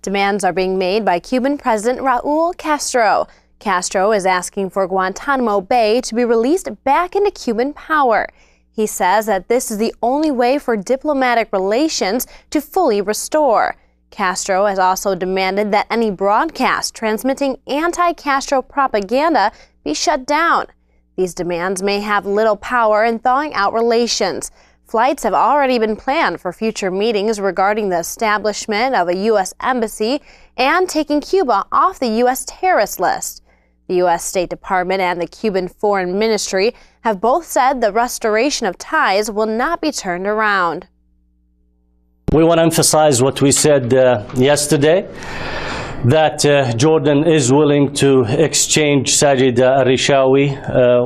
Demands are being made by Cuban President Raul Castro. Castro is asking for Guantanamo Bay to be released back into Cuban power. He says that this is the only way for diplomatic relations to fully restore. Castro has also demanded that any broadcast transmitting anti-Castro propaganda be shut down. These demands may have little power in thawing out relations. Flights have already been planned for future meetings regarding the establishment of a U.S. embassy and taking Cuba off the U.S. terrorist list. The U.S. State Department and the Cuban Foreign Ministry have both said the restoration of ties will not be turned around. We want to emphasize what we said yesterday, that Jordan is willing to exchange Sajid al-Rishawi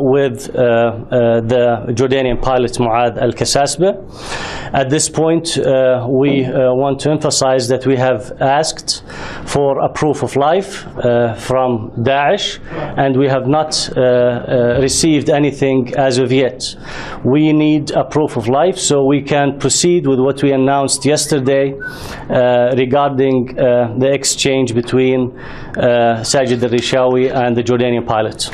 with the Jordanian pilot Mu'adh al-Kasasbeh. At this point, we want to emphasize that we have asked for a proof of life from Daesh, and we have not received anything as of yet. We need a proof of life so we can proceed with what we announced yesterday regarding the exchange between Sajid al-Rishawi and the Jordanian pilot.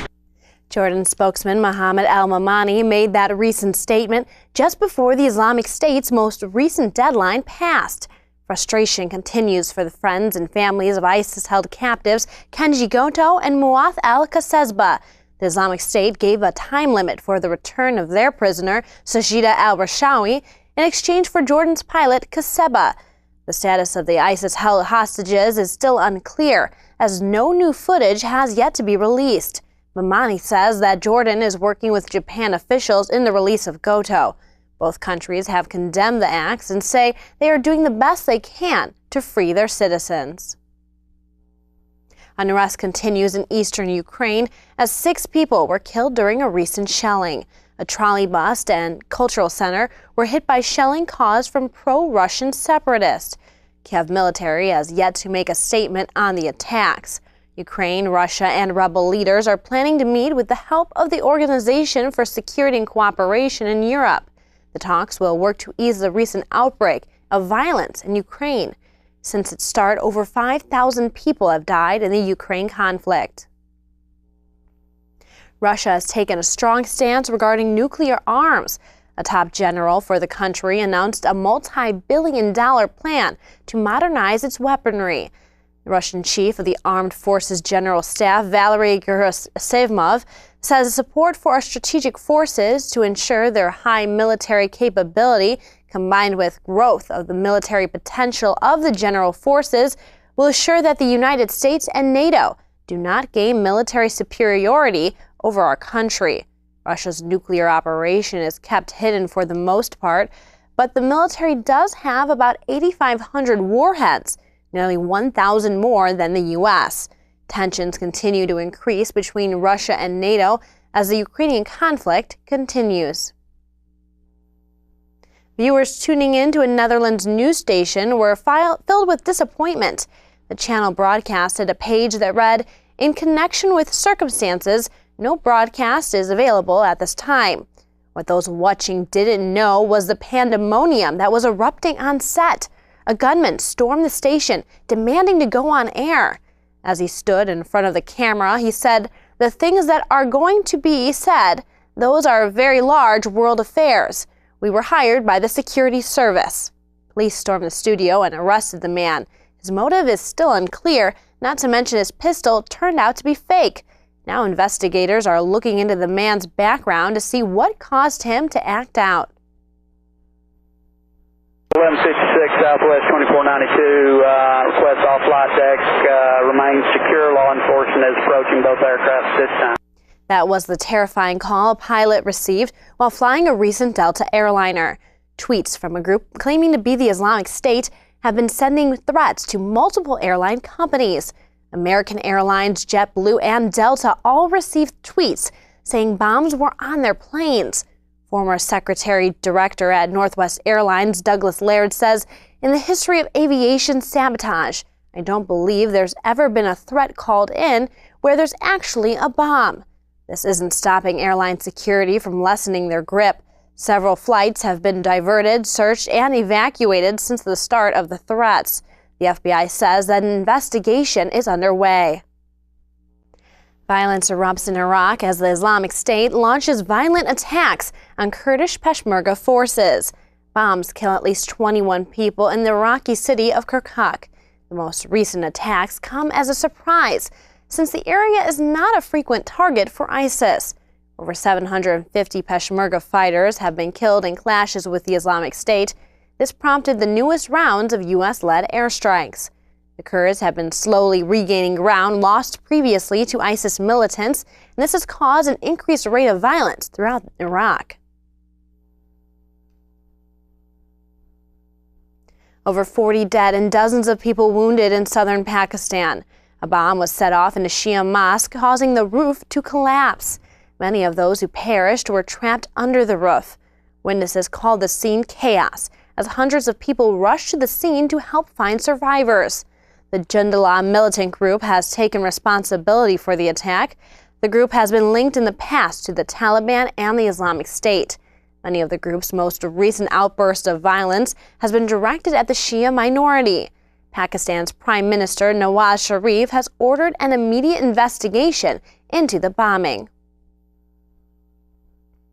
Jordan spokesman Mohammed al-Mamani made that recent statement just before the Islamic State's most recent deadline passed. Frustration continues for the friends and families of ISIS-held captives Kenji Goto and Mu'adh al-Kasasbeh. The Islamic State gave a time limit for the return of their prisoner, Sajid al-Rishawi, in exchange for Jordan's pilot, Kasasbeh. The status of the ISIS-held hostages is still unclear, as no new footage has yet to be released. Mamani says that Jordan is working with Japan officials in the release of Goto. Both countries have condemned the acts and say they are doing the best they can to free their citizens. Unrest continues in eastern Ukraine as 6 people were killed during a recent shelling. A trolley bus and cultural center were hit by shelling caused from pro-Russian separatists. Kiev military has yet to make a statement on the attacks. Ukraine, Russia, and rebel leaders are planning to meet with the help of the Organization for Security and Cooperation in Europe. The talks will work to ease the recent outbreak of violence in Ukraine. Since its start, over 5,000 people have died in the Ukraine conflict. Russia has taken a strong stance regarding nuclear arms. A top general for the country announced a multi-billion-dollar plan to modernize its weaponry. The Russian chief of the Armed Forces General Staff, Valery Gerasimov, says support for our strategic forces to ensure their high military capability, combined with growth of the military potential of the general forces, will assure that the United States and NATO do not gain military superiority over our country. Russia's nuclear operation is kept hidden for the most part, but the military does have about 8,500 warheads, nearly 1,000 more than the U.S. Tensions continue to increase between Russia and NATO as the Ukrainian conflict continues. Viewers tuning in to a Netherlands news station were filled with disappointment. The channel broadcasted a page that read, "In connection with circumstances, no broadcast is available at this time." What those watching didn't know was the pandemonium that was erupting on set. A gunman stormed the station, demanding to go on air. As he stood in front of the camera, he said, "The things that are going to be said, those are very large world affairs. We were hired by the security service." Police stormed the studio and arrested the man. His motive is still unclear, not to mention his pistol turned out to be fake. Now investigators are looking into the man's background to see what caused him to act out. 1156 Southwest 2492, request all flight decks remain secure. Law enforcement is approaching both aircraft at this time. That was the terrifying call a pilot received while flying a recent Delta airliner. Tweets from a group claiming to be the Islamic State have been sending threats to multiple airline companies. American Airlines, JetBlue, and Delta all received tweets saying bombs were on their planes. Former Secretary Director at Northwest Airlines, Douglas Laird, says, "In the history of aviation sabotage, I don't believe there's ever been a threat called in where there's actually a bomb." This isn't stopping airline security from lessening their grip. Several flights have been diverted, searched, and evacuated since the start of the threats. The FBI says that an investigation is underway. Violence erupts in Iraq as the Islamic State launches violent attacks on Kurdish Peshmerga forces. Bombs kill at least 21 people in the Iraqi city of Kirkuk. The most recent attacks come as a surprise, since the area is not a frequent target for ISIS. Over 750 Peshmerga fighters have been killed in clashes with the Islamic State. This prompted the newest rounds of U.S.-led airstrikes. The Kurds have been slowly regaining ground lost previously to ISIS militants, and this has caused an increased rate of violence throughout Iraq. Over 40 dead and dozens of people wounded in southern Pakistan. A bomb was set off in a Shia mosque, causing the roof to collapse. Many of those who perished were trapped under the roof. Witnesses called the scene chaos, as hundreds of people rushed to the scene to help find survivors. The Jundallah militant group has taken responsibility for the attack. The group has been linked in the past to the Taliban and the Islamic State. Many of the group's most recent outburst of violence has been directed at the Shia minority. Pakistan's Prime Minister Nawaz Sharif has ordered an immediate investigation into the bombing.